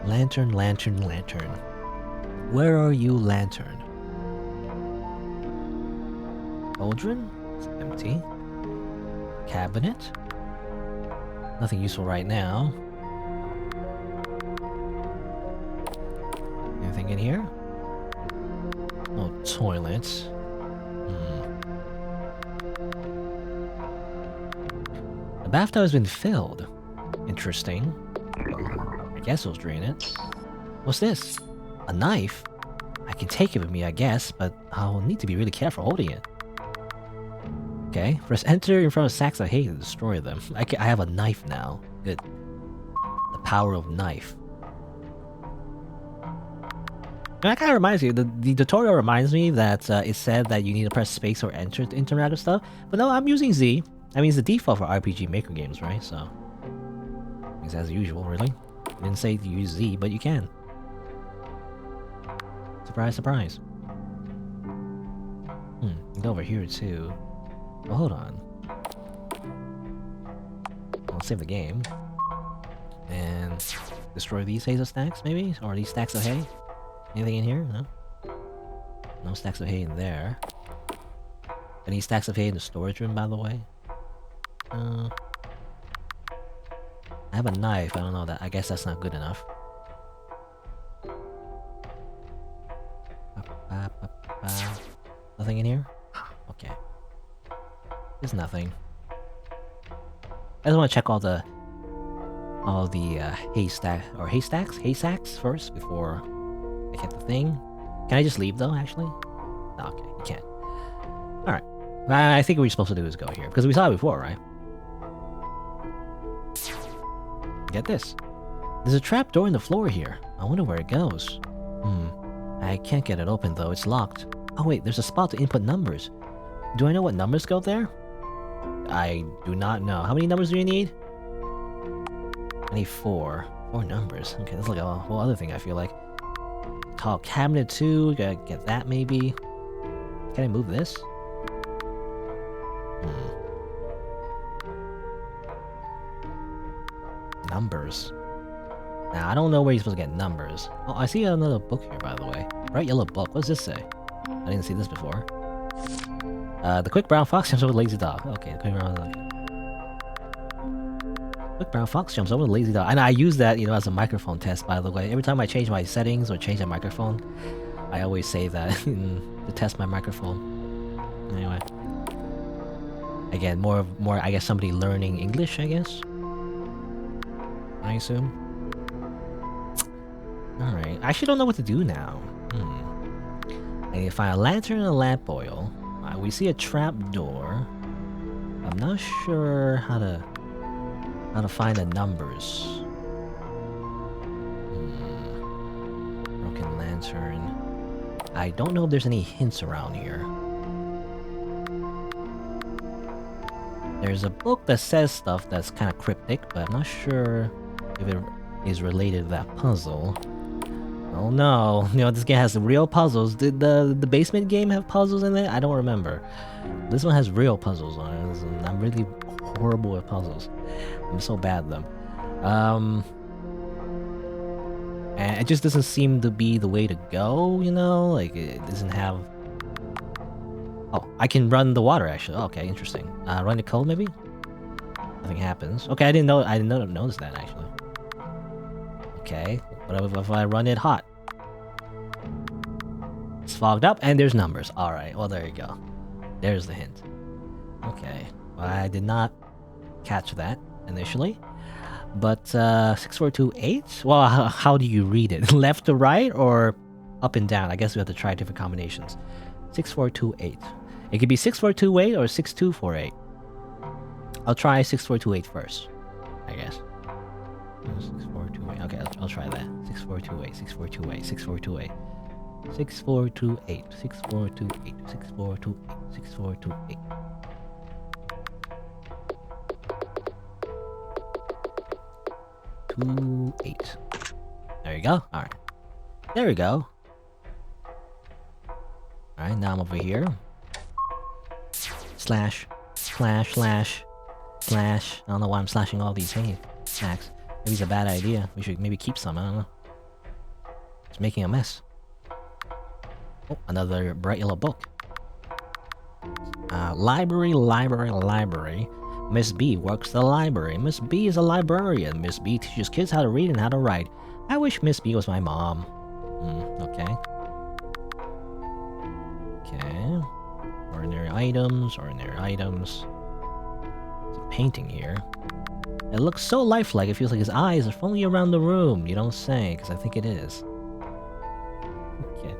Lantern, lantern, lantern. Where are you, lantern? Cauldron? It's empty. Cabinet? Nothing useful right now. Anything in here? No toilets. The bathtub has been filled. Interesting. I guess we'll drain it. What's this? A knife? I can take it with me, I guess, but I'll need to be really careful holding it. Okay, press enter in front of sacks of hay to destroy them. I have a knife now. Good. The power of knife. And that kind of reminds me, the tutorial reminds me that it said that you need to press space or enter to interact with stuff. But no, I'm using Z. I mean, it's the default for RPG Maker games, right? So, it's as usual, really. I didn't say to use Z, but you can. Surprise, surprise. Go over here too. Oh, hold on. I'll save the game. And destroy these hazel stacks, maybe? Or these stacks of hay? Anything in here? No? No stacks of hay in there. Any stacks of hay in the storage room, by the way? I have a knife, I don't know that. I guess that's not good enough. Nothing in here? Okay. There's nothing. I just want to check all the haystacks first before I get the thing. Can I just leave though, actually? No, okay, you can't. Alright. I think what we're supposed to do is go here, because we saw it before, right? Get this. There's a trap door in the floor here. I wonder where it goes. I can't get it open though, it's locked. Oh wait, there's a spot to input numbers. Do I know what numbers go there? I do not know. How many numbers do you need? I need 4. 4 numbers. Okay, that's like a whole other thing I feel like. Call cabinet 2, gotta get that maybe. Can I move this? Numbers. Now, I don't know where you're supposed to get numbers. Oh, I see another book here, by the way. Bright yellow book. What does this say? I didn't see this before. The quick brown fox jumps over the lazy dog. Okay, quick brown fox jumps over the lazy dog. And I use that, you know, as a microphone test, by the way. Every time I change my settings or change the microphone, I always say that to test my microphone. Anyway. Again, more I guess somebody learning English, I guess. I assume. Alright, I actually don't know what to do now. I need to find a lantern and a lamp oil. We see a trap door. I'm not sure how to find the numbers. Broken lantern. I don't know if there's any hints around here. There's a book that says stuff that's kind of cryptic, but I'm not sure if it is related to that puzzle. Oh no, you know, this game has real puzzles. Did the basement game have puzzles in it? I don't remember. This one has real puzzles on it, and I'm really horrible at puzzles. I'm so bad at them. And it just doesn't seem to be the way to go, you know? Like, it doesn't have... Oh, I can run the water, actually. Oh, okay, interesting. Run the cold, maybe? Nothing happens. Okay, I didn't notice that, actually. Okay, what if I run it hot? It's fogged up, and there's numbers. Alright, well, there you go. There's the hint. Okay, well, I did not catch that initially. But, 6428? Well, how do you read it? Left to right, or up and down? I guess we have to try different combinations. 6428. It could be 6428 or 6248. I'll try 6428 first, I guess. 6428. Okay, I'll try that. 6428, 6428, 6428. 6428, 6428, 6428, 6428. Eight. There you go. Alright. There we go. Alright, now I'm over here. Slash. Slash, slash. Slash. I don't know why I'm slashing all these hay stacks. Maybe it's a bad idea. We should maybe keep some, I don't know. It's making a mess. Oh, another bright yellow book. Library. Miss B works the library. Miss B is a librarian. Miss B teaches kids how to read and how to write. I wish Miss B was my mom. Okay. Okay. Ordinary items. There's a painting here. It looks so lifelike, it feels like his eyes are fully around the room. You don't say, because I think it is. Okay.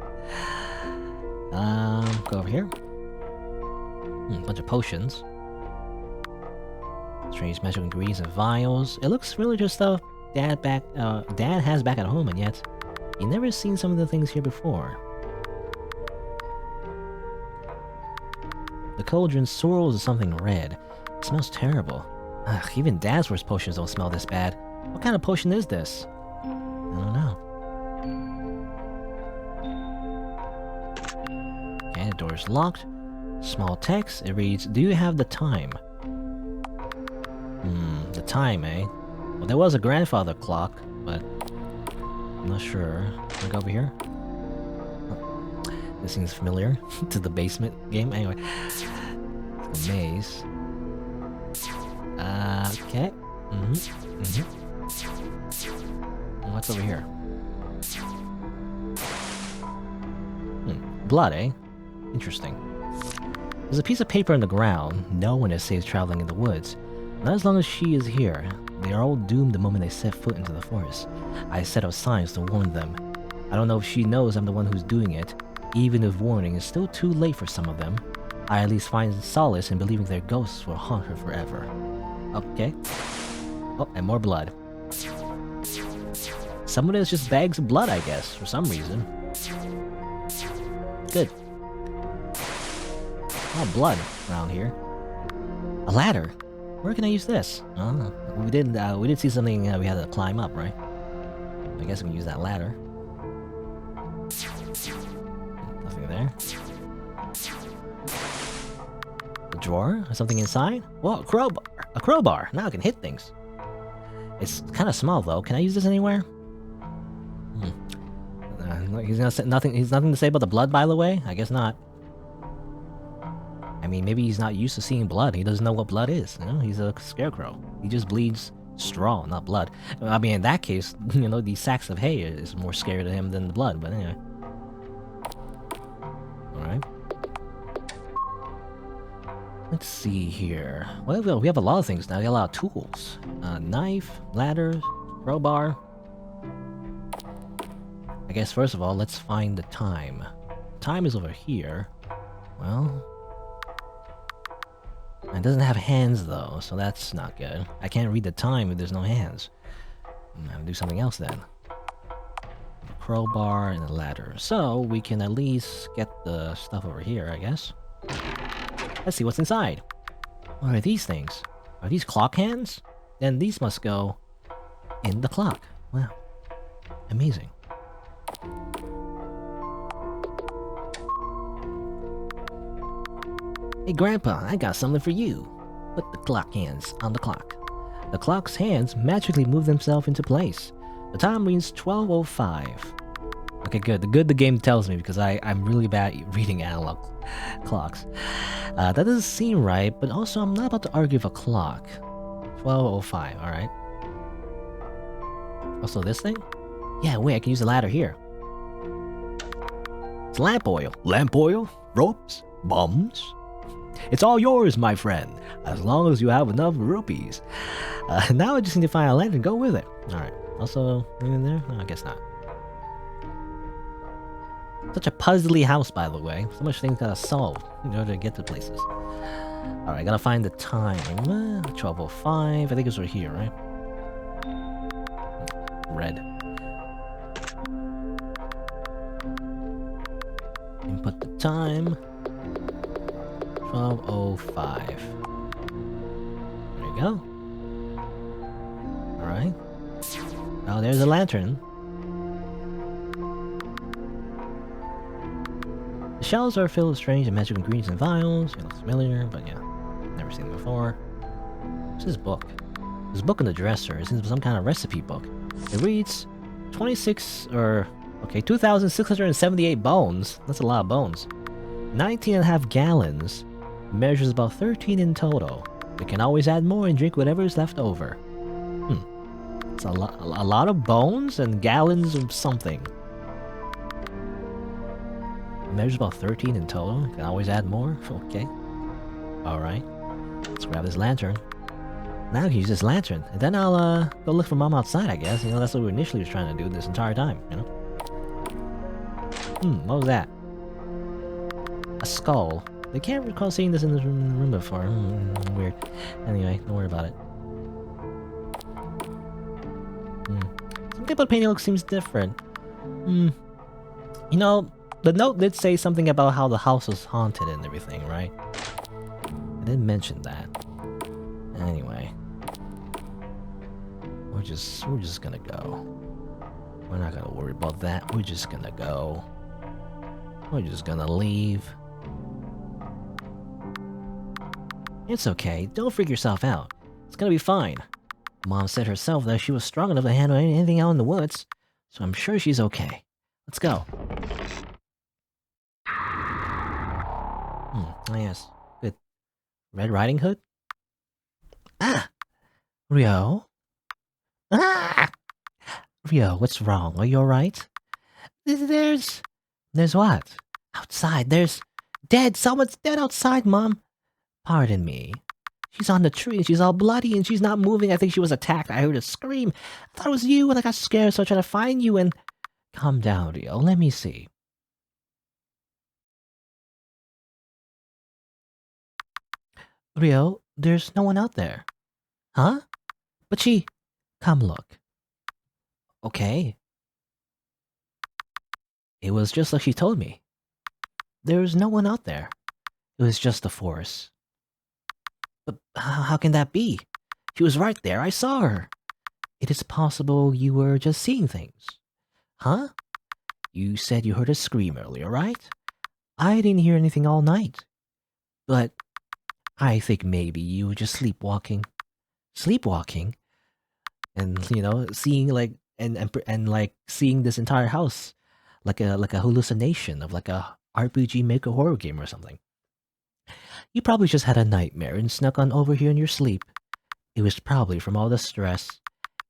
Go over here. Bunch of potions. Strange magical ingredients and vials. It looks really just stuff Dad has back at home, and yet you've never seen some of the things here before. The cauldron swirls of something red. It smells terrible. Ugh, even Dad's worst potions don't smell this bad. What kind of potion is this? I don't know. Okay, the door is locked. Small text. It reads, "Do you have the time?" The time, eh? Well, there was a grandfather clock, but I'm not sure. Can I go over here? Oh, this seems familiar to the basement game. Anyway, it's a maze. Okay. What's over here? Blood, eh? Interesting. There's a piece of paper on the ground. No one is safe traveling in the woods. Not as long as she is here. They are all doomed the moment they set foot into the forest. I set out signs to warn them. I don't know if she knows I'm the one who's doing it. Even if warning is still too late for some of them, I at least find solace in believing their ghosts will haunt her forever. Okay. Oh, and more blood. Some of it is just bags of blood, I guess, for some reason. Good. Oh, blood around here. A ladder. Where can I use this? Oh, we did see something we had to climb up, right? I guess we can use that ladder. Nothing there. A drawer? Something inside? Whoa, a crowbar! A crowbar! Now I can hit things. It's kind of small though. Can I use this anywhere? He's gonna say nothing. He's nothing to say about the blood, by the way. I guess not. I mean, maybe he's not used to seeing blood. He doesn't know what blood is. You know, he's a scarecrow. He just bleeds straw, not blood. I mean, in that case, you know, these sacks of hay is more scary to him than the blood. But anyway. All right. Let's see here. Well, we have a lot of things now. We have a lot of tools. Knife, ladder, crowbar. I guess first of all, let's find the time. Time is over here. Well, it doesn't have hands though, so that's not good. I can't read the time if there's no hands. I'm gonna do something else then. A crowbar and a ladder. So we can at least get the stuff over here, I guess. Let's see what's inside. What are these things? Are these clock hands? Then these must go in the clock. Wow. Amazing. Hey Grandpa, I got something for you. Put the clock hands on the clock. The clock's hands magically move themselves into place. The time reads 12:05. Okay, good. The game tells me because I'm really bad at reading analog clocks. That doesn't seem right, but also I'm not about to argue with a clock. 12:05, alright. Also this thing? Yeah, wait, I can use the ladder here. It's lamp oil. Lamp oil? Ropes? Bombs? It's all yours, my friend, as long as you have enough rupees. Now I just need to find a lantern and go with it. Alright, also, anything there? No, I guess not. Such a puzzly house, by the way. So much things gotta solve in order to get to places. Alright, gotta find the time. 12:05. I think it's right here, right? Red. Input the time. 12:05. There you go. Alright. Oh, there's a lantern. The shelves are filled with strange and magical ingredients and vials. It looks familiar, but yeah, never seen it before. What's this book? This book in the dresser is some kind of recipe book. It reads 26 or Okay, 2,678 bones. That's a lot of bones. 19 and a half gallons. Measures about 13 in total. We can always add more and drink whatever is left over. It's a lot of bones and gallons of something. Measures about 13 in total. Can always add more. Okay. Alright. Let's grab this lantern. Now I can use this lantern. And then I'll go look for Mom outside, I guess. You know, that's what we initially was trying to do this entire time, you know? What was that? A skull. I can't recall seeing this in this room before. Weird. Anyway, don't worry about it. Something about the painting look seems different. You know, the note did say something about how the house was haunted and everything, right? I didn't mention that. Anyway. We're just gonna go. We're not gonna worry about that. We're just gonna go. We're just gonna leave. It's okay. Don't freak yourself out. It's gonna be fine. Mom said herself that she was strong enough to handle anything out in the woods, so I'm sure she's okay. Let's go. Oh yes. Good. Red Riding Hood? Ah! Rio? Ah! Rio, what's wrong? Are you alright? There's what? Outside, there's... Dead! Someone's dead outside, Mom! Pardon me. She's on the tree and she's all bloody and she's not moving. I think she was attacked. I heard a scream. I thought it was you and I got scared, so I tried to find you and... Calm down, Rio. Let me see. Rio, there's no one out there. Huh? But she... Come look. Okay. It was just like she told me. There's no one out there. It was just the forest. But how can that be? She was right there. I saw her. It is possible you were just seeing things. Huh? You said you heard a scream earlier, right? I didn't hear anything all night. But I think maybe you were just sleepwalking. Sleepwalking? And, you know, seeing like... And like seeing this entire house like a hallucination of like a RPG Maker horror game or something. You probably just had a nightmare and snuck on over here in your sleep. It was probably from all the stress.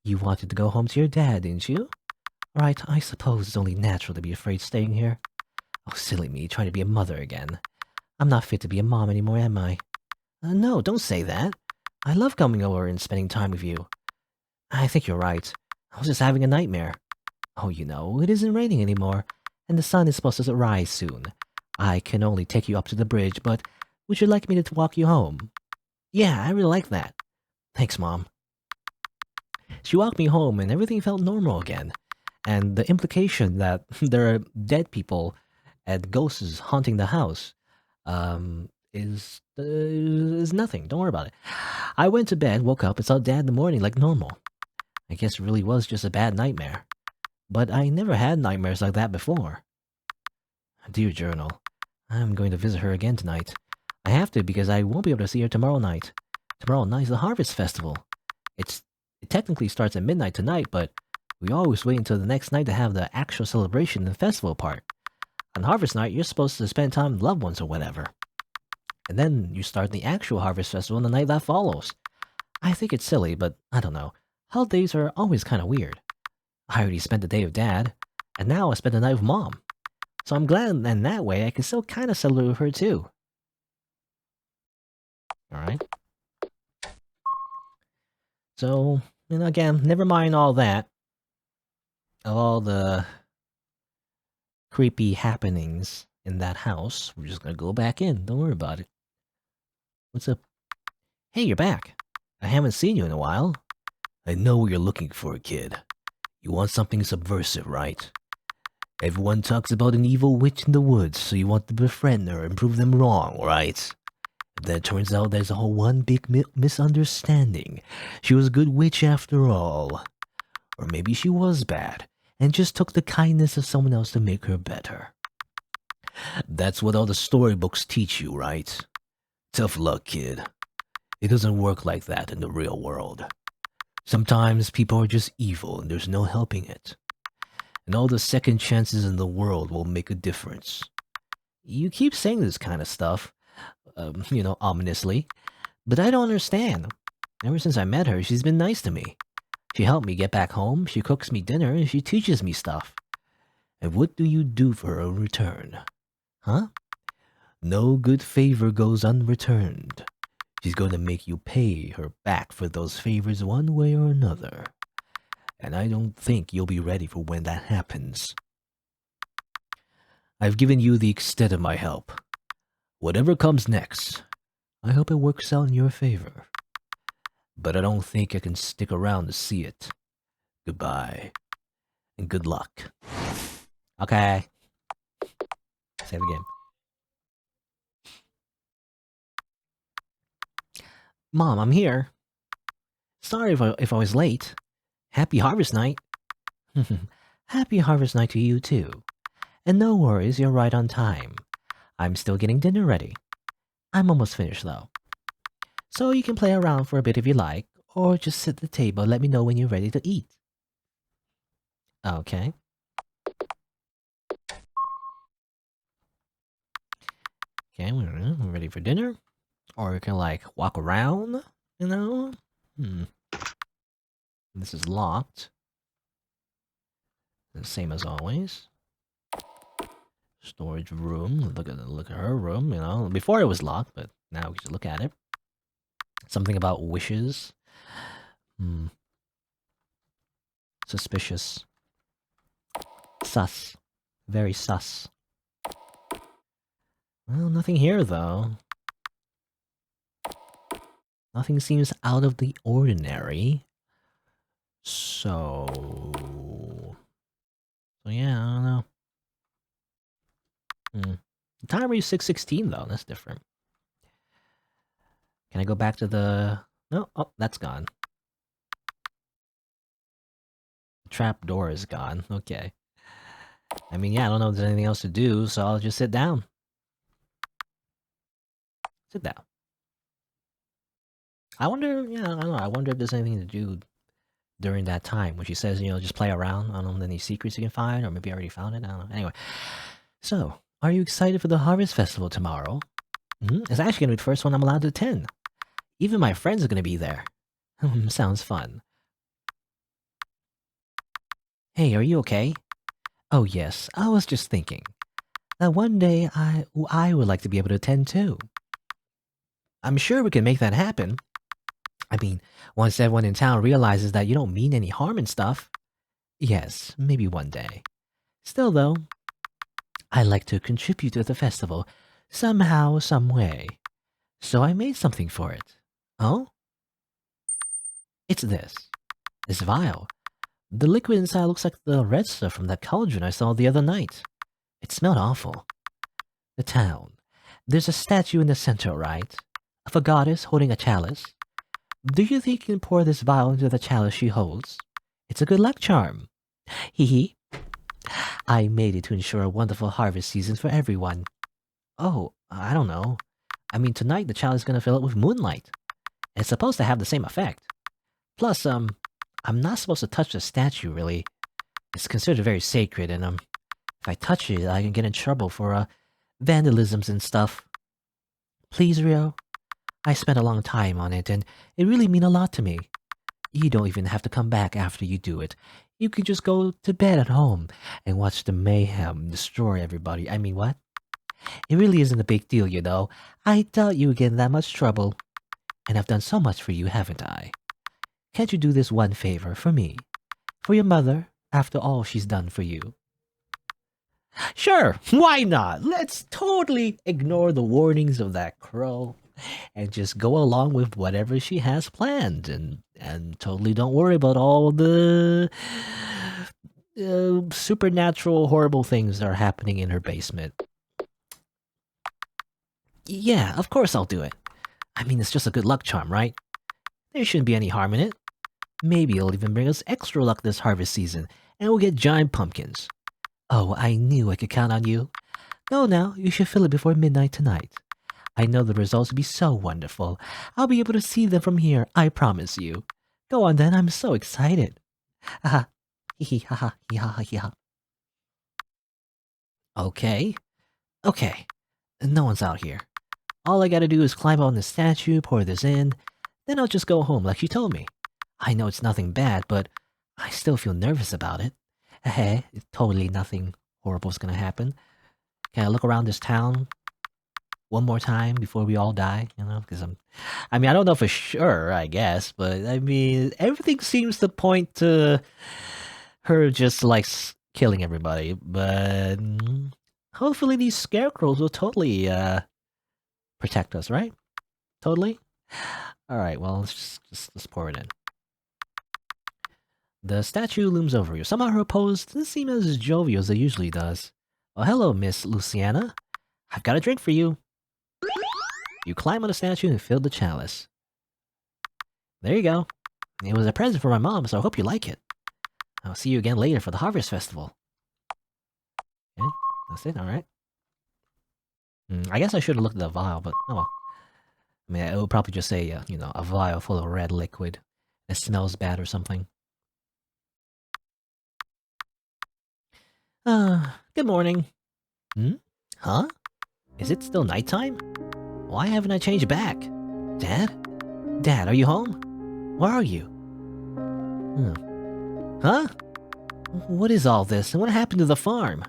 You wanted to go home to your dad, didn't you? Right, I suppose it's only natural to be afraid staying here. Oh, silly me, trying to be a mother again. I'm not fit to be a mom anymore, am I? No, don't say that. I love coming over and spending time with you. I think you're right. I was just having a nightmare. Oh, you know, it isn't raining anymore, and the sun is supposed to rise soon. I can only take you up to the bridge, but would you like me to walk you home? Yeah, I really like that. Thanks, Mom. She walked me home and everything felt normal again. And the implication that there are dead people and ghosts haunting the house is nothing. Don't worry about it. I went to bed, woke up, and saw Dad in the morning like normal. I guess it really was just a bad nightmare. But I never had nightmares like that before. Dear Journal, I'm going to visit her again tonight. I have to because I won't be able to see her tomorrow night. Tomorrow night is the Harvest Festival. It technically starts at midnight tonight, but we always wait until the next night to have the actual celebration and festival part. On Harvest Night, you're supposed to spend time with loved ones or whatever. And then you start the actual Harvest Festival on the night that follows. I think it's silly, but I don't know. Holidays are always kind of weird. I already spent the day with Dad, and now I spent the night with Mom. So I'm glad in that way I can still kind of celebrate with her too. Alright. So, you know, again, never mind all that. All the creepy happenings in that house. We're just gonna go back in. Don't worry about it. What's up? Hey, you're back. I haven't seen you in a while. I know what you're looking for, kid. You want something subversive, right? Everyone talks about an evil witch in the woods, so you want to befriend her and prove them wrong, right? But then it turns out there's a whole one big misunderstanding. She was a good witch after all. Or maybe she was bad, and just took the kindness of someone else to make her better. That's what all the storybooks teach you, right? Tough luck, kid. It doesn't work like that in the real world. Sometimes people are just evil and there's no helping it. and all the second chances in the world will make a difference. You keep saying this kind of stuff, ominously, but I don't understand. Ever since I met her, she's been nice to me. She helped me get back home, she cooks me dinner, and she teaches me stuff. And what do you do for her in return? Huh? No good favor goes unreturned. She's going to make you pay her back for those favors one way or another. And I don't think you'll be ready for when that happens. I've given you the extent of my help. Whatever comes next, I hope it works out in your favor. But I don't think I can stick around to see it. Goodbye, and good luck. Okay. Save the game. Mom, I'm here. Sorry if I was late. Happy Harvest Night. Happy Harvest Night to you too. And no worries, you're right on time. I'm still getting dinner ready. I'm almost finished though. So you can play around for a bit if you like, or just sit at the table and let me know when you're ready to eat. Okay. Okay, we're ready for dinner. Or we can like walk around, you know? This is locked. The same as always. Storage room. Look at her room, you know. Before it was locked, but now we can look at it. Something about wishes. Suspicious. Sus. Very sus. Well, nothing here though. Nothing seems out of the ordinary. So yeah, I don't know. The timer is 6:16 though. That's different. Can I go back to the... No, oh, that's gone. The trap door is gone. Okay. I mean, yeah, I don't know if there's anything else to do, so I'll just sit down. Sit down. I wonder, yeah, I don't know. I wonder if there's anything to do during that time when she says, just play around. I don't know, any secrets you can find, or maybe I already found it. I don't know. Anyway, so are you excited for the Harvest Festival tomorrow? It's actually gonna be the first one I'm allowed to attend. Even my friends are gonna be there. Sounds fun. Hey, are you okay? Oh yes, I was just thinking that one day I would like to be able to attend too. I'm sure we can make that happen. I mean, once everyone in town realizes that you don't mean any harm and stuff. Yes, maybe one day. Still though, I'd like to contribute to the festival somehow, some way. So I made something for it. Oh? It's this. This vial. The liquid inside looks like the red stuff from that cauldron I saw the other night. It smelled awful. The town. There's a statue in the center, right? Of a goddess holding a chalice. Do you think you can pour this vial into the chalice she holds? It's a good luck charm. Hee hee. I made it to ensure a wonderful harvest season for everyone. Oh, I don't know. I mean, tonight the chalice is gonna fill it with moonlight. It's supposed to have the same effect. Plus, I'm not supposed to touch the statue, really. It's considered very sacred, and, if I touch it, I can get in trouble for, vandalisms and stuff. Please, Rio. I spent a long time on it, and it really means a lot to me. You don't even have to come back after you do it. You can just go to bed at home and watch the mayhem destroy everybody. I mean, what? It really isn't a big deal, you know. I doubt you would get in that much trouble. And I've done so much for you, haven't I? Can't you do this one favor for me? For your mother, after all she's done for you? Sure, why not? Let's totally ignore the warnings of that crow and just go along with whatever she has planned, and totally don't worry about all the supernatural horrible things that are happening in her basement. Yeah, of course I'll do it. I mean, it's just a good luck charm, right? There shouldn't be any harm in it. Maybe it'll even bring us extra luck this harvest season, and we'll get giant pumpkins. Oh, I knew I could count on you. Go now, you should fill it before midnight tonight. I know the results will be so wonderful. I'll be able to see them from here, I promise you. Go on then, I'm so excited. Haha, hee hee, haha, hee ha, hee ha. Okay. Okay. No one's out here. All I gotta do is climb on the statue, pour this in, then I'll just go home like she told me. I know it's nothing bad, but I still feel nervous about it. Hey, totally nothing horrible's gonna happen. Can I look around this town one more time before we all die? You know, because I mean, I don't know for sure, I guess, but I mean, everything seems to point to her just like killing everybody. But hopefully, these scarecrows will totally protect us, right? Totally. All right. Well, let's pour it in. The statue looms over you. Somehow her pose doesn't seem as jovial as it usually does. Oh, hello, Miss Luciana. I've got a drink for you. You climb on the statue and fill the chalice. There you go. It was a present for my mom, so I hope you like it. I'll see you again later for the Harvest Festival. Okay, that's it, alright. I guess I should have looked at the vial, but oh well. I mean, it would probably just say, you know, a vial full of red liquid. It smells bad or something. Good morning. Huh? Is it still nighttime? Why haven't I changed back? Dad? Dad, are you home? Where are you? Huh? What is all this, and what happened to the farm?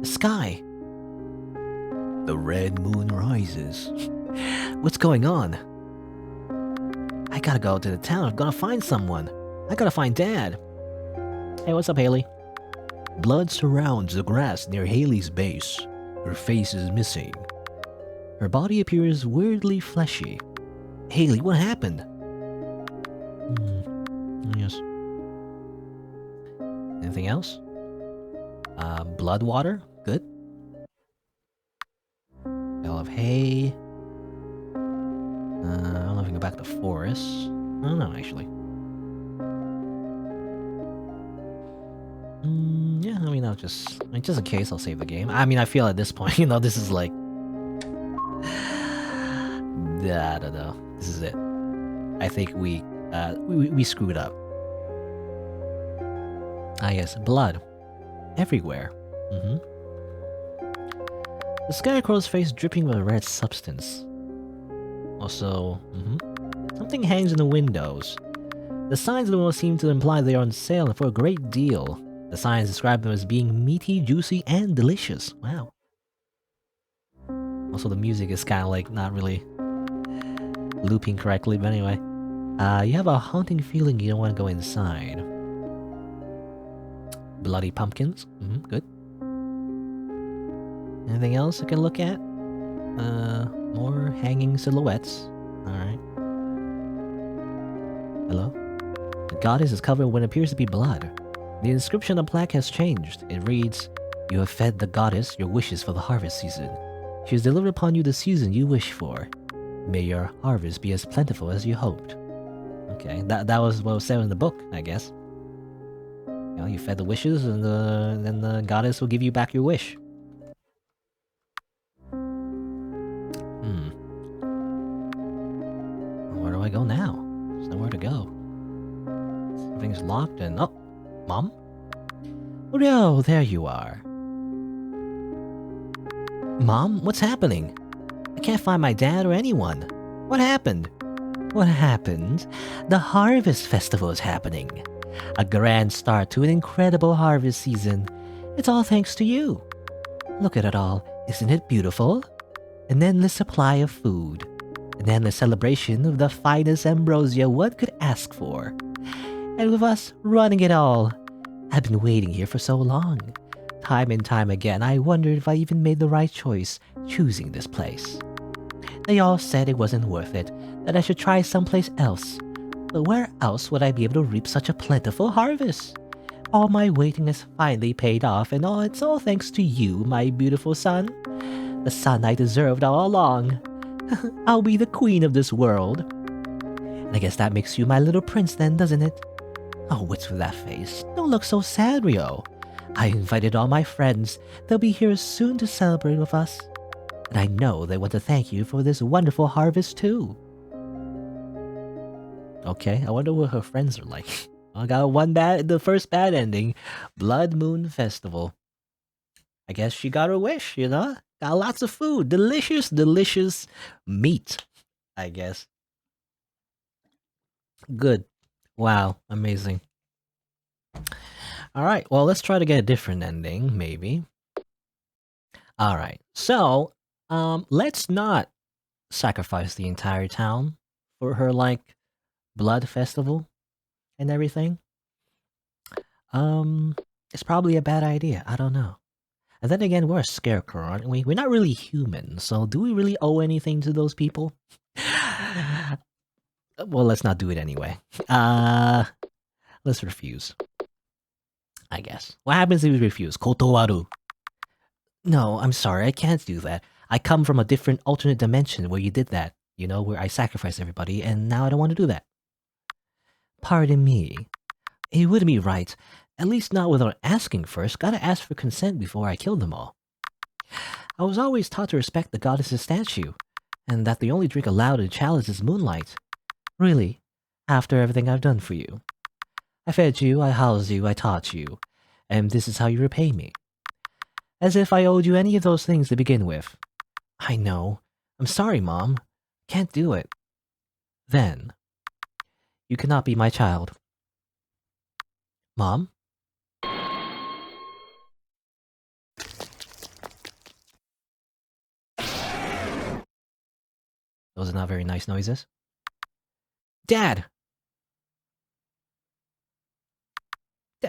The sky? The red moon rises. What's going on? I gotta go to the town. I'm gonna find someone. I gotta find Dad. Hey, what's up, Haley? Blood surrounds the grass near Haley's base. Her face is missing. Her body appears weirdly fleshy. Haley, what happened? Yes. Anything else? Blood water? Good. Bale of hay. I don't know if we can go back to forest. I don't know, actually. Yeah, I mean, just in case, I'll save the game. I mean, I feel at this point, you know, this is like... I don't know. This is it. I think we screwed up. Ah, yes, blood. Everywhere. The scarecrow's face dripping with a red substance. Also, something hangs in the windows. The signs of the windows seem to imply they are on sale for a great deal. The signs describe them as being meaty, juicy, and delicious. Wow. Also, the music is kind of like not really looping correctly, but anyway. You have a haunting feeling you don't want to go inside. Bloody pumpkins. Good. Anything else I can look at? More hanging silhouettes. Alright. Hello? The goddess is covered in what appears to be blood. The inscription on the plaque has changed. It reads, "You have fed the goddess your wishes for the harvest season. She has delivered upon you the season you wish for. May your harvest be as plentiful as you hoped." Okay, that was what was said in the book, I guess. You know, you fed the wishes, and then the goddess will give you back your wish. Where do I go now? There's nowhere to go. Everything's locked and... Oh! Mom? Oh no, there you are. Mom, what's happening? I can't find my dad or anyone. What happened? What happened? The Harvest Festival is happening. A grand start to an incredible harvest season. It's all thanks to you. Look at it all. Isn't it beautiful? An endless supply of food. An endless celebration of the finest ambrosia one could ask for. And with us running it all. I've been waiting here for so long. Time and time again, I wondered if I even made the right choice choosing this place. They all said it wasn't worth it, that I should try someplace else. But where else would I be able to reap such a plentiful harvest? All my waiting has finally paid off, and it's all thanks to you, my beautiful son. The son I deserved all along. I'll be the queen of this world. And I guess that makes you my little prince then, doesn't it? Oh, what's with that face? Don't look so sad, Rio. I invited all my friends. They'll be here soon to celebrate with us. And I know they want to thank you for this wonderful harvest too. Okay, I wonder what her friends are like. I got the first bad ending. Blood Moon Festival. I guess she got her wish, you know? Got lots of food. Delicious, delicious meat, I guess. Good. Wow, amazing. Alright, well, let's try to get a different ending, maybe. Alright, so, let's not sacrifice the entire town for her, like, blood festival and everything. It's probably a bad idea. I don't know. And then again, we're a scarecrow, aren't we? We're not really human, so do we really owe anything to those people? Well, let's not do it anyway. Let's refuse. I guess. What happens if we refuse? Kotowaru. No, I'm sorry, I can't do that. I come from a different alternate dimension where you did that. You know, where I sacrificed everybody, and now I don't want to do that. Pardon me. It wouldn't be right. At least not without asking first. Gotta ask for consent before I kill them all. I was always taught to respect the goddess's statue, and that the only drink allowed in chalice is moonlight. Really? After everything I've done for you. I fed you, I housed you, I taught you, and this is how you repay me. As if I owed you any of those things to begin with. I know. I'm sorry, Mom. Can't do it. Then, you cannot be my child. Mom? Those are not very nice noises. Dad!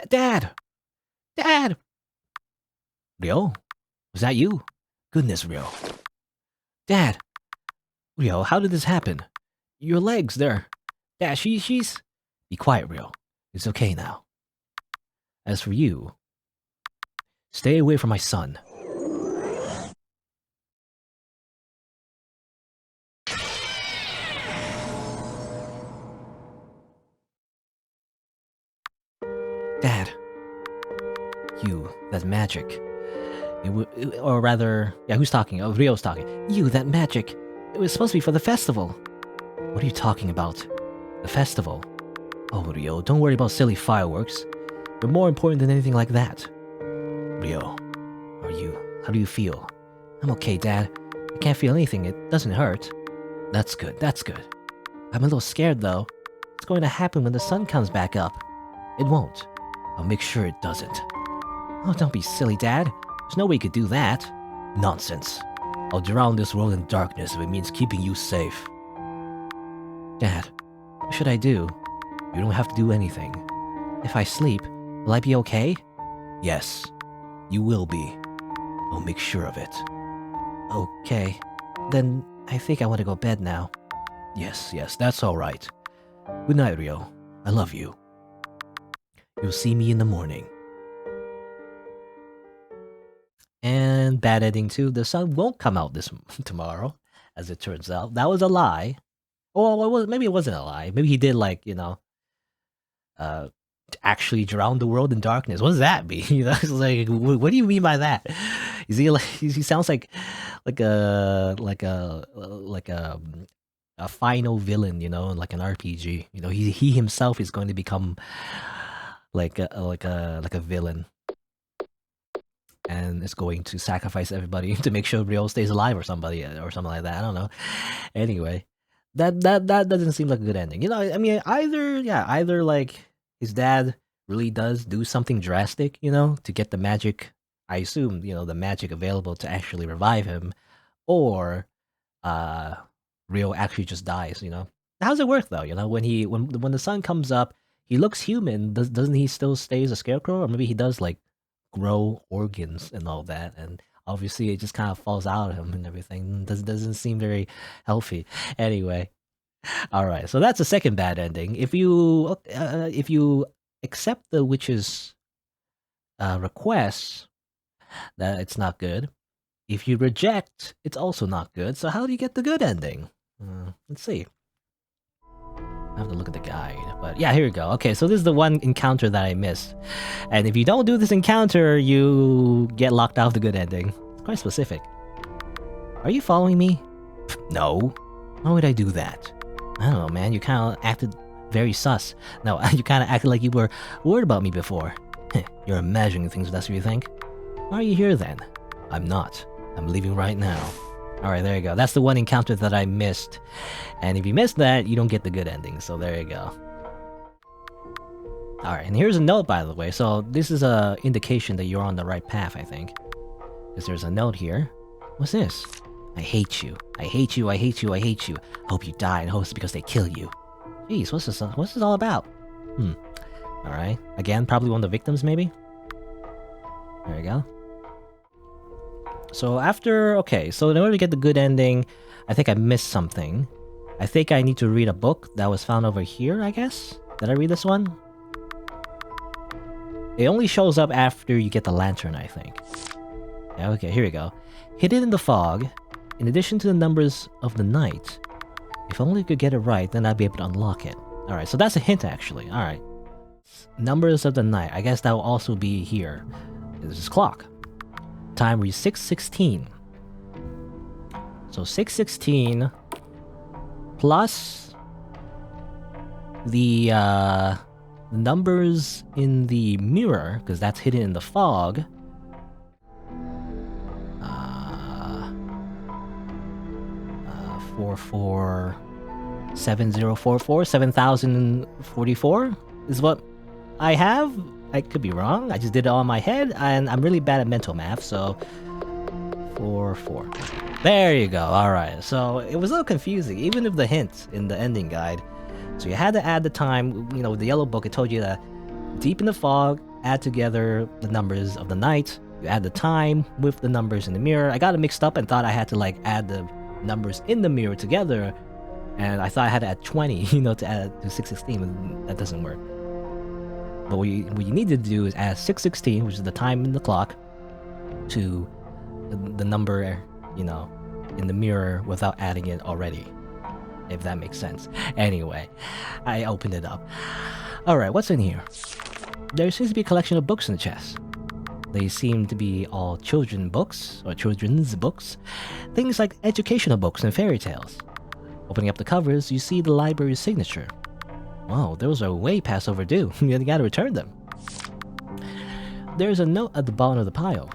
Dad! Dad! Ryo? Was that you? Goodness, Ryo. Dad! Ryo, how did this happen? Your legs, they're... Dad, she's... Be quiet, Ryo. It's okay now. As for you... Stay away from my son. Dad. You, that magic. Or rather... Yeah, who's talking? Oh, Ryo's talking. You, that magic. It was supposed to be for the festival. What are you talking about? The festival? Oh, Ryo, don't worry about silly fireworks. They're more important than anything like that. Ryo, how do you feel? I'm okay, Dad. I can't feel anything, it doesn't hurt. That's good, that's good. I'm a little scared, though. What's going to happen when the sun comes back up? It won't. I'll make sure it doesn't. Oh, don't be silly, Dad. There's no way you could do that. Nonsense. I'll drown this world in darkness if it means keeping you safe. Dad, what should I do? You don't have to do anything. If I sleep, will I be okay? Yes, you will be. I'll make sure of it. Okay, then I think I want to go to bed now. Yes, that's alright. Good night, Ryo. I love you. You'll see me in the morning. And bad ending too, the sun won't come out tomorrow, as it turns out. That was a lie. Well, maybe it wasn't a lie. Maybe he did, like, you know, actually drown the world in darkness. What does that mean? You know, it's like, what do you mean by that? Is he like? He sounds like a final villain, you know, like an RPG. You know, he himself is going to become like a villain, and is going to sacrifice everybody to make sure Ryo stays alive or something like that. I don't know. Anyway, that doesn't seem like a good ending. You know, I mean, either like his dad really does do something drastic, you know, to get the magic. I assume, you know, the magic available to actually revive him, or Ryo actually just dies. You know, how does it work though? You know, when the sun comes up, he looks human. Doesn't he still stays a scarecrow, or maybe he does like grow organs and all that, and obviously it just kind of falls out of him and everything. Doesn't seem very healthy. Anyway, all right. So that's the second bad ending. If you accept the witch's request, that it's not good. If you reject, it's also not good. So how do you get the good ending? Let's see. I have to look at the guide, but yeah, here we go. Okay, so this is the one encounter that I missed. And if you don't do this encounter, you get locked out of the good ending. It's quite specific. Are you following me? No. Why would I do that? I don't know, man. You kind of acted very sus. No, you kind of acted like you were worried about me before. You're imagining things, that's what you think. Why are you here then? I'm not. I'm leaving right now. Alright, there you go. That's the one encounter that I missed. And if you missed that, you don't get the good ending. So there you go. Alright, and here's a note, by the way. So this is a indication that you're on the right path, I think. Because there's a note here. What's this? I hate you. I hate you, I hate you, I hate you. I hope you die, and hope it's because they kill you. Jeez, what's this all about? Alright. Again, probably one of the victims, maybe? There you go. So after... Okay, so in order to get the good ending, I think I missed something. I think I need to read a book that was found over here, I guess? Did I read this one? It only shows up after you get the lantern, I think. Yeah, okay, here we go. Hidden in the fog, in addition to the numbers of the night. If only I could get it right, then I'd be able to unlock it. Alright, so that's a hint, actually. Alright. Numbers of the night. I guess that will also be here. This is clock. Time reads 6:16. So 6:16 plus the numbers in the mirror, because that's hidden in the fog. 7044 is what I have. I could be wrong. I just did it all in my head, and I'm really bad at mental math, so 4. There you go. Alright, so it was a little confusing, even with the hint in the ending guide. So you had to add the time, you know, with the yellow book, it told you that deep in the fog, add together the numbers of the night. You add the time with the numbers in the mirror. I got it mixed up and thought I had to, like, add the numbers in the mirror together, and I thought I had to add 20, you know, to add to 6:16, but that doesn't work. But what you need to do is add 6:16, which is the time in the clock, to the number, you know, in the mirror without adding it already, if that makes sense. Anyway, I opened it up. Alright, what's in here? There seems to be a collection of books in the chest. They seem to be all children's books. Things like educational books and fairy tales. Opening up the covers, you see the library's signature. Wow, those are way past overdue. You gotta return them. There's a note at the bottom of the pile.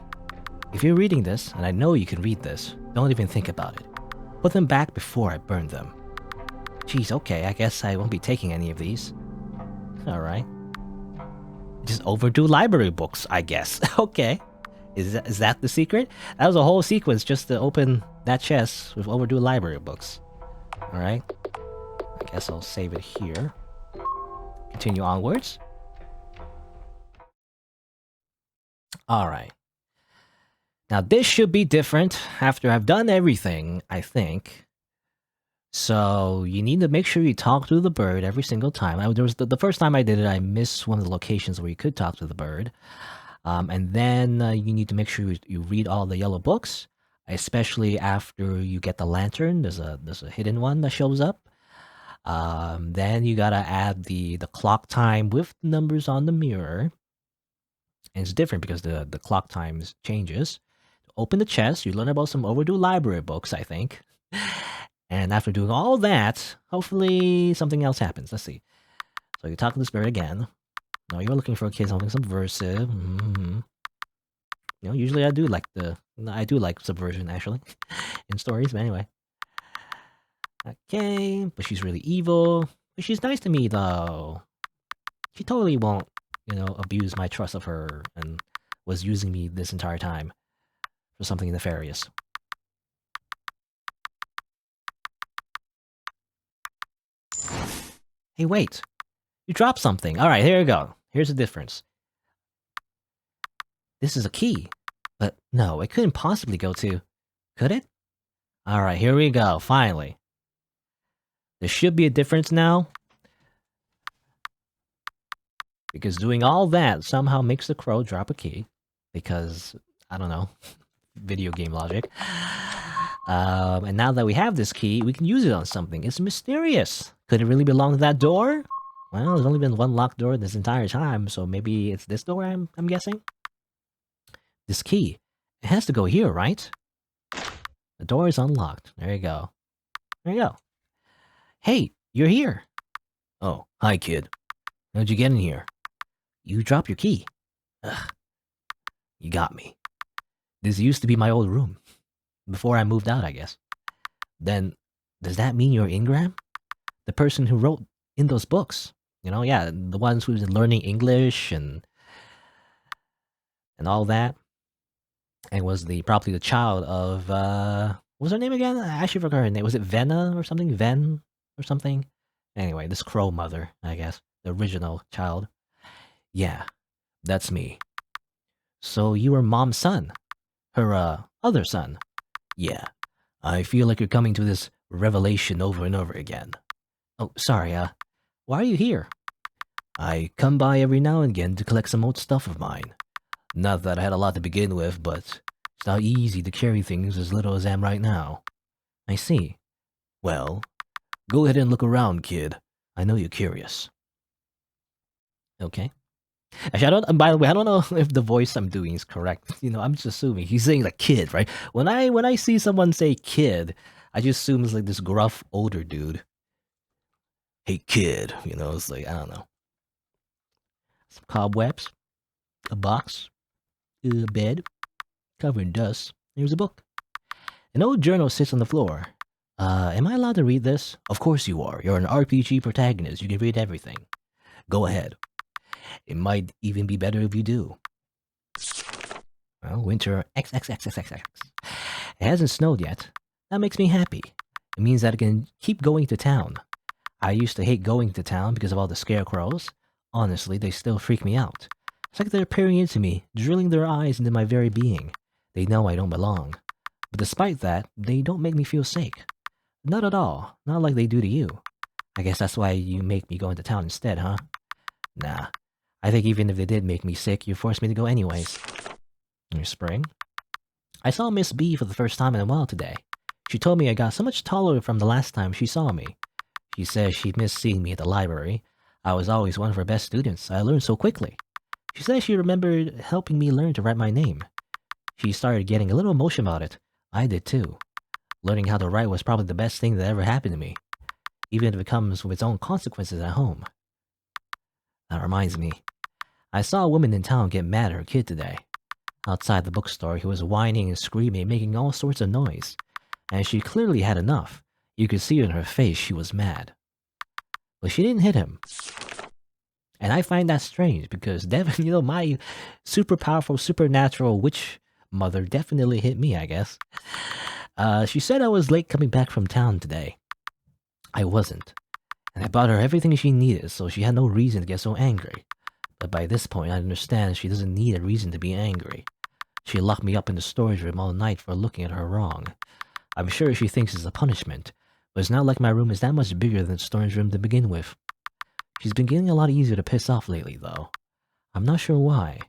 If you're reading this, and I know you can read this, don't even think about it. Put them back before I burn them. Geez, okay, I guess I won't be taking any of these. Alright. Just overdue library books, I guess. Okay. Is that the secret? That was a whole sequence just to open that chest with overdue library books. Alright. I guess I'll save it here. Continue onwards. Alright. Now this should be different after I've done everything, I think. So you need to make sure you talk to the bird every single time. There was the first time I did it, I missed one of the locations where you could talk to the bird. And then you need to make sure you read all the yellow books, especially after you get the lantern. There's a hidden one that shows up. Then you gotta add the clock time with the numbers on the mirror. And it's different because the clock times changes. Open the chest, you learn about some overdue library books, I think. And after doing all that, hopefully something else happens. Let's see. So you talk to the spirit again. No, you're looking for a kid, something subversive. You know, usually I do like subversion, actually, in stories, but anyway. Okay, but she's really evil. But she's nice to me, though. She totally won't, you know, abuse my trust of her and was using me this entire time for something nefarious. Hey, wait. You dropped something. Alright, here we go. Here's the difference. This is a key. But no, it couldn't possibly go to... Could it? Alright, here we go. Finally. There should be a difference now. Because doing all that somehow makes the crow drop a key. Because, I don't know. Video game logic. And now that we have this key, we can use it on something. It's mysterious. Could it really belong to that door? Well, there's only been one locked door this entire time, so maybe it's this door, I'm guessing? This key. It has to go here, right? The door is unlocked. There you go. There you go. Hey, you're here. Oh, hi, kid. How'd you get in here? You dropped your key. Ugh. You got me. This used to be my old room. Before I moved out, I guess. Then, does that mean you're Ingram? The person who wrote in those books? You know, yeah, the ones who's learning English and all that. And was probably the child of what was her name again? I actually forgot her name. Was it Venna or something? Ven or something? Anyway, this crow mother, I guess. The original child. Yeah, that's me. So you were mom's son. Her other son. Yeah. I feel like you're coming to this revelation over and over again. Oh, sorry, why are you here? I come by every now and again to collect some old stuff of mine. Not that I had a lot to begin with, but it's not easy to carry things as little as I am right now. I see. Well, go ahead and look around, kid. I know you're curious. Okay. Actually, I don't. By the way, I don't know if the voice I'm doing is correct. You know, I'm just assuming he's saying like kid, right? When I see someone say kid, I just assume it's like this gruff older dude. Hey, kid. You know, it's like I don't know. Some cobwebs, a box, a bed covered in dust. Here's a book. An old journal sits on the floor. Am I allowed to read this? Of course you are. You're an RPG protagonist. You can read everything. Go ahead. It might even be better if you do. Well, winter XXXXX. It hasn't snowed yet. That makes me happy. It means that I can keep going to town. I used to hate going to town because of all the scarecrows. Honestly, they still freak me out. It's like they're peering into me, drilling their eyes into my very being. They know I don't belong. But despite that, they don't make me feel sick. Not at all. Not like they do to you. I guess that's why you make me go into town instead, huh? Nah. I think even if they did make me sick, you forced me to go anyways. Spring. I saw Miss B for the first time in a while today. She told me I got so much taller from the last time she saw me. She says she missed seeing me at the library. I was always one of her best students. I learned so quickly. She says she remembered helping me learn to write my name. She started getting a little emotional about it. I did too. Learning how to write was probably the best thing that ever happened to me, even if it comes with its own consequences at home. That reminds me. I saw a woman in town get mad at her kid today. Outside the bookstore, he was whining and screaming, making all sorts of noise. And she clearly had enough. You could see in her face she was mad. But she didn't hit him. And I find that strange because definitely, my super powerful, supernatural witch mother definitely hit me, I guess. She said I was late coming back from town today. I wasn't. And I bought her everything she needed, so she had no reason to get so angry. But by this point, I understand she doesn't need a reason to be angry. She locked me up in the storage room all night for looking at her wrong. I'm sure she thinks it's a punishment, but it's not like my room is that much bigger than the storage room to begin with. She's been getting a lot easier to piss off lately, though. I'm not sure why,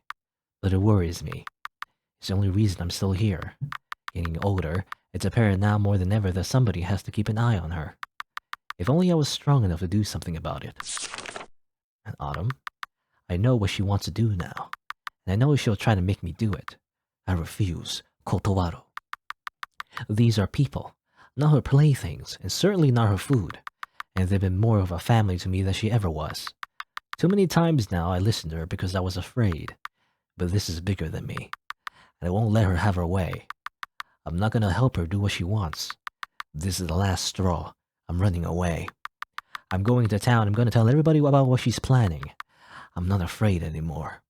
but it worries me. It's the only reason I'm still here. Getting older, it's apparent now more than ever that somebody has to keep an eye on her. If only I was strong enough to do something about it. And Autumn, I know what she wants to do now, and I know she'll try to make me do it. I refuse. Kotowaru. These are people, not her playthings, and certainly not her food, and they've been more of a family to me than she ever was. Too many times now I listened to her because I was afraid, but this is bigger than me, and I won't let her have her way. I'm not gonna help her do what she wants. This is the last straw. I'm running away. I'm going to town. I'm gonna tell everybody about what she's planning. I'm not afraid anymore.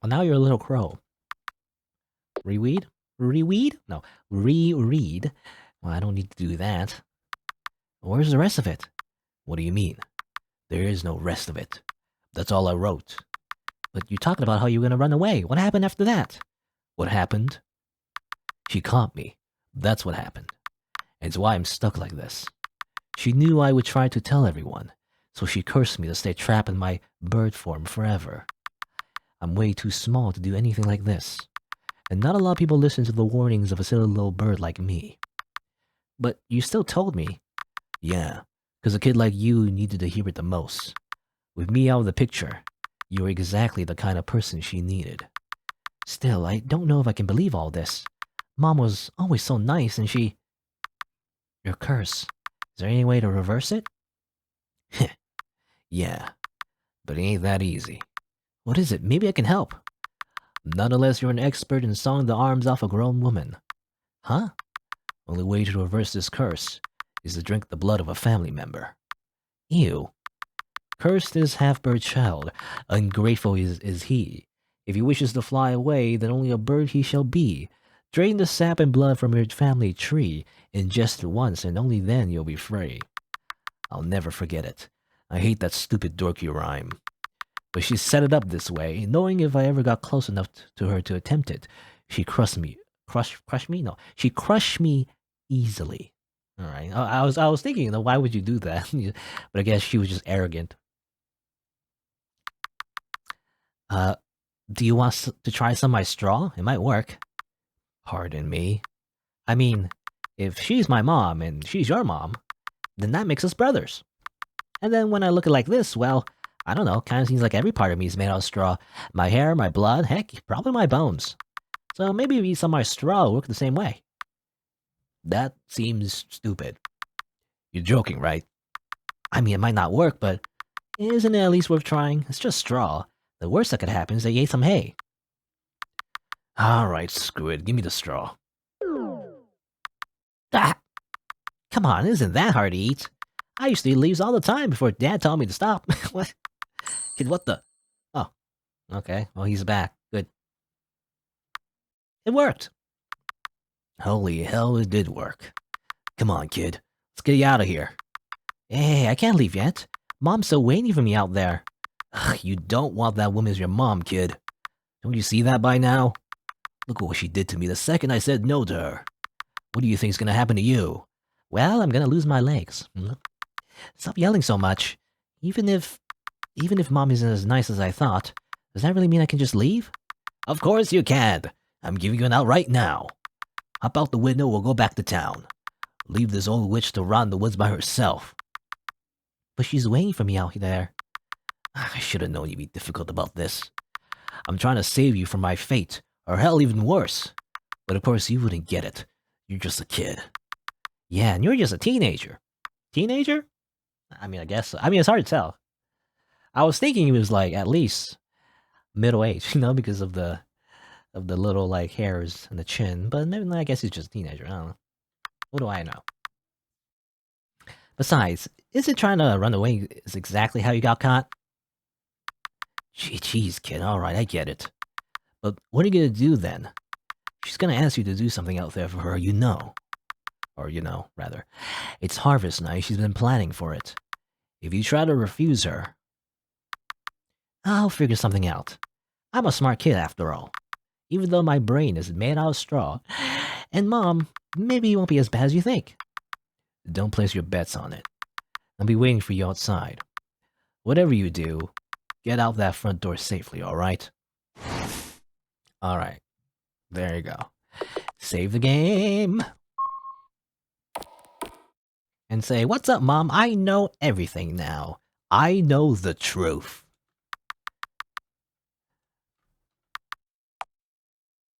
Well, now you're a little crow. Reweed? Reweed? No, reread. Well, I don't need to do that. Where's the rest of it? What do you mean? There is no rest of it. That's all I wrote. But you're talking about how you were gonna run away. What happened after that? What happened? She caught me. That's what happened. It's why I'm stuck like this. She knew I would try to tell everyone, so she cursed me to stay trapped in my bird form forever. I'm way too small to do anything like this, and not a lot of people listen to the warnings of a silly little bird like me. But you still told me. Yeah, because a kid like you needed to hear it the most. With me out of the picture, you were exactly the kind of person she needed. Still, I don't know if I can believe all this. Mom was always so nice and she... Your curse. Is there any way to reverse it? Yeah, but it ain't that easy. What is it? Maybe I can help. Nonetheless, you're an expert in sawing the arms off a grown woman. Huh? Only way to reverse this curse is to drink the blood of a family member. Ew. Cursed is half-bird child, ungrateful is he. If he wishes to fly away, then only a bird he shall be. Drain the sap and blood from your family tree, ingest it once, and only then you'll be free. I'll never forget it. I hate that stupid dorky rhyme. But she set it up this way, knowing if I ever got close enough to her to attempt it, she crushed me. Crush me? No, she crushed me easily. All right. I was thinking, why would you do that? But I guess she was just arrogant. Do you want to try some of my straw? It might work. Pardon me. I mean, if she's my mom and she's your mom, then that makes us brothers. And then when I look at it like this, well, I don't know, kind of seems like every part of me is made out of straw. My hair, my blood, heck, probably my bones. So maybe if you eat some of my straw, it'll work the same way. That seems stupid. You're joking, right? I mean, it might not work, but isn't it at least worth trying? It's just straw. The worst that could happen is that you ate some hay. Alright, screw it. Give me the straw. Ah! Come on, it isn't that hard to eat. I used to eat leaves all the time before Dad told me to stop. What? Kid, what the? Oh, okay. Well, he's back. Good. It worked. Holy hell, it did work. Come on, kid. Let's get you out of here. Hey, I can't leave yet. Mom's still waiting for me out there. Ugh, you don't want that woman as your mom, kid. Don't you see that by now? Look at what she did to me the second I said no to her. What do you think's gonna happen to you? Well, I'm gonna lose my legs. Stop yelling so much. Even if Mom isn't as nice as I thought, does that really mean I can just leave? Of course you can. I'm giving you an out right now. Hop out the window, we'll go back to town. Leave this old witch to rot in the woods by herself. But she's waiting for me out there. I should have known you'd be difficult about this. I'm trying to save you from my fate, or hell, even worse. But of course you wouldn't get it. You're just a kid. Yeah, and you're just a teenager. Teenager? I mean, I guess so. I mean, it's hard to tell. I was thinking he was like at least middle age, because of the little like hairs and the chin. But maybe I guess he's just a teenager. I don't know. What do I know? Besides, isn't trying to run away is exactly how you got caught? Jeez, kid. All right, I get it. But what are you gonna do then? She's gonna ask you to do something out there for her, or rather. It's harvest night. She's been planning for it. If you try to refuse her, I'll figure something out. I'm a smart kid after all. Even though my brain is made out of straw. And Mom, maybe it won't be as bad as you think. Don't place your bets on it. I'll be waiting for you outside. Whatever you do, get out that front door safely, alright? Alright. There you go. Save the game. And say, what's up, Mom? I know everything now. I know the truth.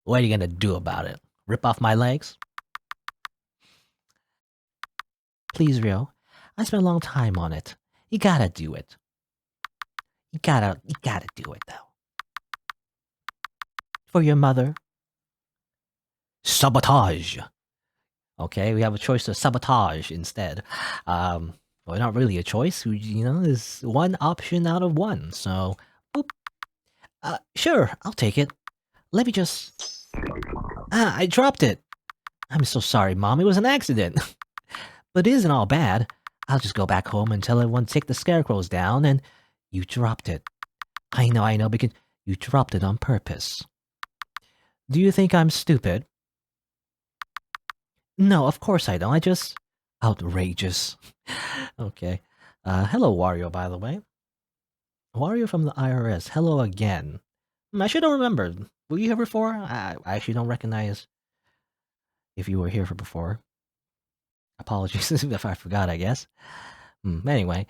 What are you gonna do about it? Rip off my legs? Please, Rio. I spent a long time on it. You gotta do it. You gotta do it, though. For your mother. Sabotage. Okay, we have a choice to sabotage instead. Well, not really a choice. Is one option out of one. So, boop. Sure, I'll take it. Let me just... I dropped it. I'm so sorry, Mom. It was an accident. But it isn't all bad. I'll just go back home and tell everyone to take the scarecrows down, and you dropped it. I know, because you dropped it on purpose. Do you think I'm stupid? No, of course I don't. I just... Outrageous. Okay. Hello, Wario, by the way. Wario from the IRS. Hello again. I should have remembered. Were you here before? I actually don't recognize if you were here for before. Apologies if I forgot, I guess. Anyway,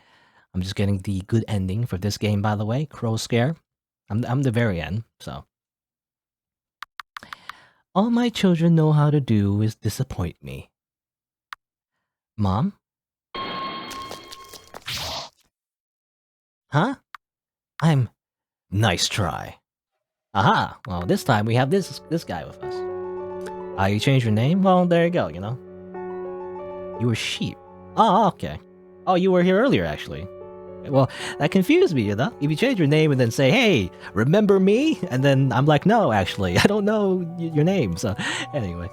I'm just getting the good ending for this game, by the way. Crowscare. I'm the very end, so. All my children know how to do is disappoint me. Mom? Huh? Nice try. Aha! Well, this time we have this guy with us. You changed your name? Well, there you go, you know. You were sheep. Oh, okay. Oh, you were here earlier, actually. Well, that confused me, you know? If you change your name and then say, hey, remember me? And then I'm like, no, actually, I don't know your name. So, anyway.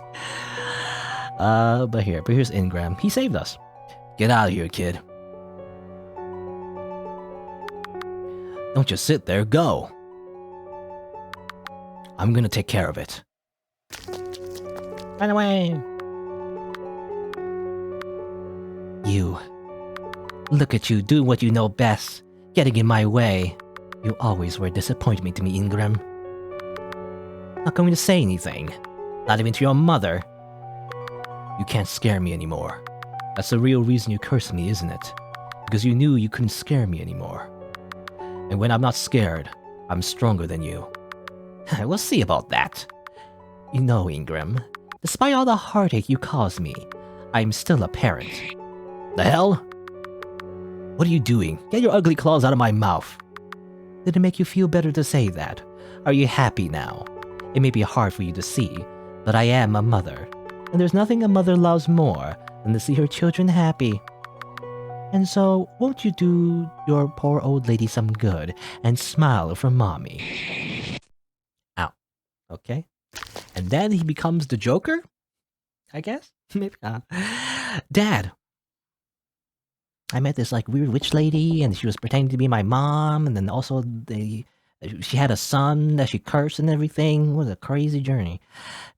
But here's Ingram. He saved us. Get out of here, kid. Don't just sit there, go. I'm gonna take care of it. Run away. You. Look at you doing what you know best, getting in my way. You always were a disappointment to me, Ingram. Not going to say anything. Not even to your mother. You can't scare me anymore. That's the real reason you cursed me, isn't it? Because you knew you couldn't scare me anymore. And when I'm not scared, I'm stronger than you. We'll see about that. You know, Ingram, despite all the heartache you caused me, I'm still a parent. The hell? What are you doing? Get your ugly claws out of my mouth. Did it make you feel better to say that? Are you happy now? It may be hard for you to see, but I am a mother. And there's nothing a mother loves more than to see her children happy. And so, won't you do your poor old lady some good and smile for mommy? Ow. Okay. And then he becomes the Joker? I guess? Maybe. Dad! I met this like weird witch lady and she was pretending to be my mom, and then also she had a son that she cursed and everything. It was a crazy journey.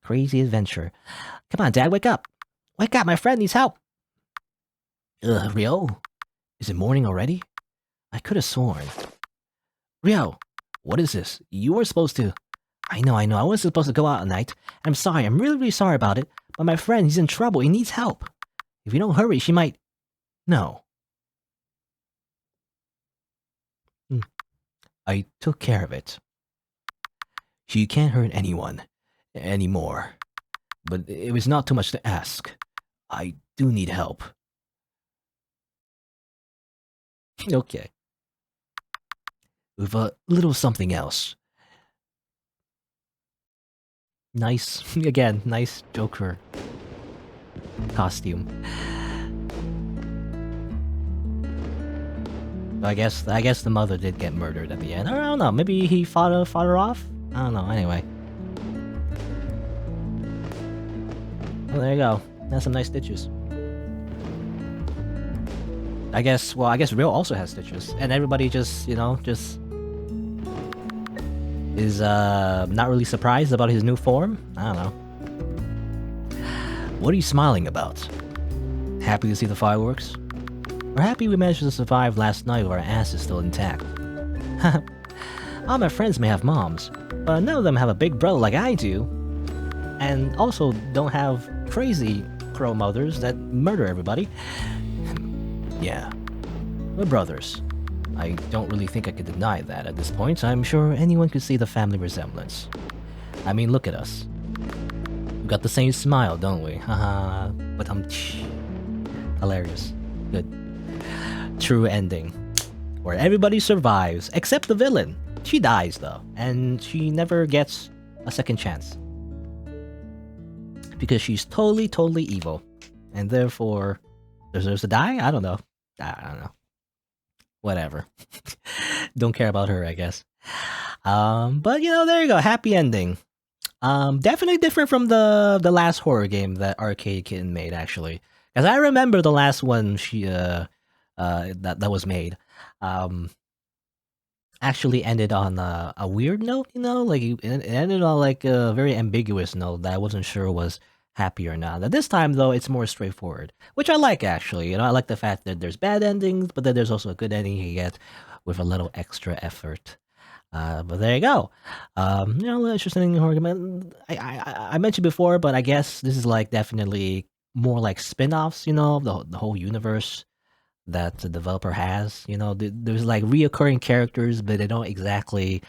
Crazy adventure. Come on, Dad, wake up. Wake up, my friend needs help. Rio? Is it morning already? I could have sworn. Rio, what is this? You were supposed to... I know, I wasn't supposed to go out at night. I'm sorry, I'm really, really sorry about it. But my friend, he's in trouble, he needs help. If you don't hurry, she might... No. I took care of it. She can't hurt anyone anymore. But it was not too much to ask. I do need help. Okay. With a little something else. Nice, again, nice Joker costume. I guess the mother did get murdered at the end. I don't know, maybe he fought her off? I don't know, anyway. Well, there you go. That's some nice stitches. I guess Rio also has stitches. And everybody just, you know, just... is, not really surprised about his new form? I don't know. What are you smiling about? Happy to see the fireworks? We're happy we managed to survive last night with our asses still intact. All my friends may have moms, but none of them have a big brother like I do. And also don't have crazy crow mothers that murder everybody. Yeah, we're brothers. I don't really think I could deny that at this point. I'm sure anyone could see the family resemblance. I mean, look at us. We got the same smile, don't we? Haha, but hilarious. Good. True ending. Where everybody survives, except the villain. She dies, though, and she never gets a second chance. Because she's totally, totally evil. And therefore, deserves to die? I don't know. Whatever. Don't care about her, I guess. But you know, there you go. Happy ending. Definitely different from the last horror game that Arcadekitten made, actually. Because I remember the last one that was made. Actually ended on a weird note, you know? Like, it ended on like a very ambiguous note that I wasn't sure was happy or not. At this time, though, it's more straightforward, which I like, actually. You know, I like the fact that there's bad endings, but then there's also a good ending you get with a little extra effort. But there you go. You know, interesting horror game. I mentioned before, but I guess this is like definitely more like spin-offs, you know, the whole universe that the developer has. You know, there's like reoccurring characters, but they don't exactly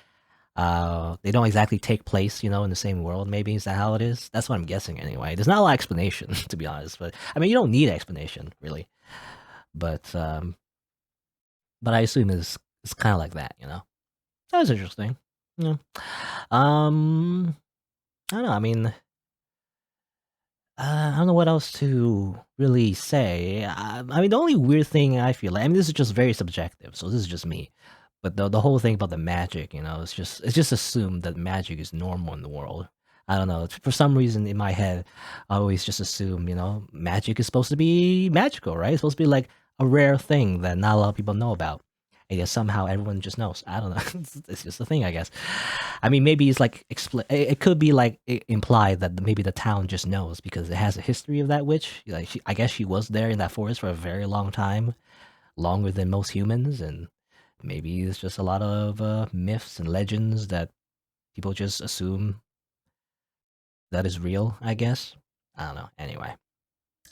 take place, you know, in the same world. Maybe is that how it is? That's what I'm guessing anyway. There's not a lot of explanation, to be honest, but I mean, you don't need explanation really. But I assume it's kind of like that, you know. That was interesting. Yeah. I don't know. I mean, I don't know what else to really say. I mean, the only weird thing I feel like, I mean, this is just very subjective, so this is just me. But the whole thing about the magic, it's just assumed that magic is normal in the world. I don't know. For some reason in my head, I always just assume, magic is supposed to be magical, right? It's supposed to be like a rare thing that not a lot of people know about. And yet somehow everyone just knows. I don't know. It's just a thing, I guess. I mean, maybe it's like it could be like implied that maybe the town just knows because it has a history of that witch. Like, I guess she was there in that forest for a very long time, longer than most humans, and maybe it's just a lot of myths and legends that people just assume that is real. I guess. I don't know. Anyway,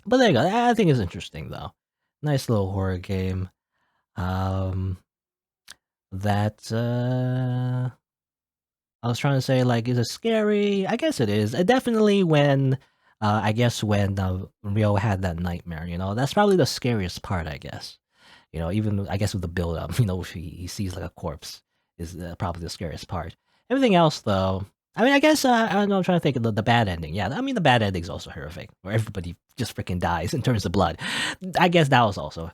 but there you go. I think it's interesting though. Nice little horror game. Um, that I was trying to say, like, is it scary? I guess it is. Definitely when, I guess when Rio had that nightmare, that's probably the scariest part, I guess. Even I guess with the build up, if he sees like a corpse is probably the scariest part. Everything else, though, I mean, I guess I don't know. I'm trying to think of the bad ending. Yeah, I mean, the bad ending's also horrific, where everybody just freaking dies in terms of blood. I guess that was also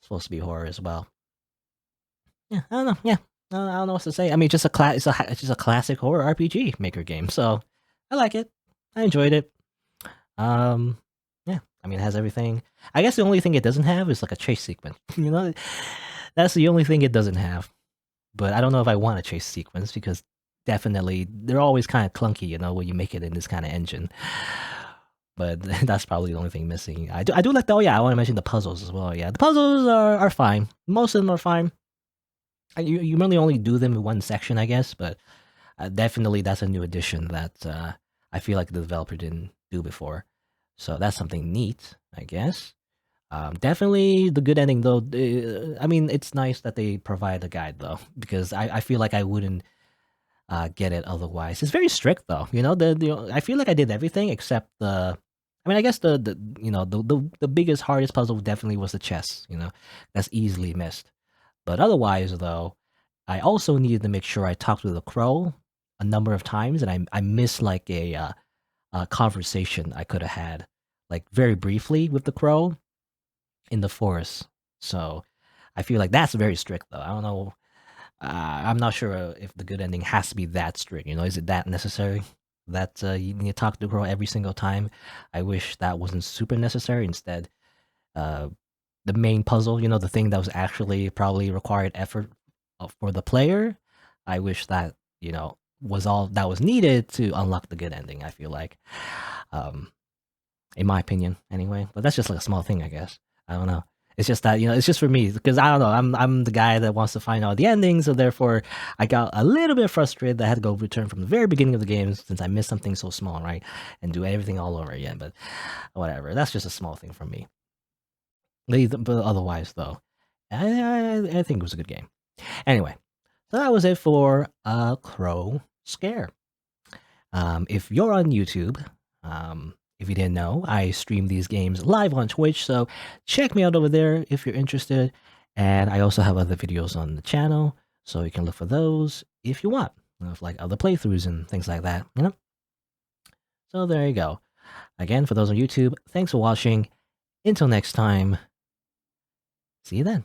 supposed to be horror as well. Yeah, I don't know. Yeah, I don't know what to say. I mean, it's just a classic horror RPG maker game. So I like it. I enjoyed it. Um, yeah. I mean, it has everything. I guess the only thing it doesn't have is like a chase sequence. That's the only thing it doesn't have. But I don't know if I want a chase sequence because definitely they're always kind of clunky. When you make it in this kind of engine. But that's probably the only thing missing. I do like the. Oh yeah, I want to mention the puzzles as well. Yeah, the puzzles are fine. Most of them are fine. You really only do them in one section, I guess, but definitely that's a new addition that I feel like the developer didn't do before. So that's something neat, I guess. Definitely the good ending, though. I mean, it's nice that they provide a guide, though, because I feel like I wouldn't get it otherwise. It's very strict, though. I feel like I did everything except the. I mean, I guess the biggest hardest puzzle definitely was the chess. That's easily missed. But otherwise, though, I also needed to make sure I talked with the crow a number of times, and I missed like a conversation I could have had, like very briefly with the crow in the forest. So I feel like that's very strict, though. I don't know. I'm not sure if the good ending has to be that strict. Is it that necessary? That you need to talk to the crow every single time. I wish that wasn't super necessary. Instead, uh, the main puzzle, the thing that was actually probably required effort for the player. I wish that, was all that was needed to unlock the good ending, I feel like. Um, in my opinion, anyway. But that's just like a small thing, I guess. I don't know. It's just that, it's just for me because I don't know. I'm the guy that wants to find out the ending, so therefore I got a little bit frustrated that I had to go return from the very beginning of the game since I missed something so small, right? And do everything all over again. But whatever. That's just a small thing for me. But otherwise, though, I think it was a good game. Anyway, so that was it for Crow Scare. If you're on YouTube, if you didn't know, I stream these games live on Twitch, so check me out over there if you're interested. And I also have other videos on the channel, so you can look for those if you want, of like other playthroughs and things like that. So there you go. Again, for those on YouTube, thanks for watching. Until next time, see you then.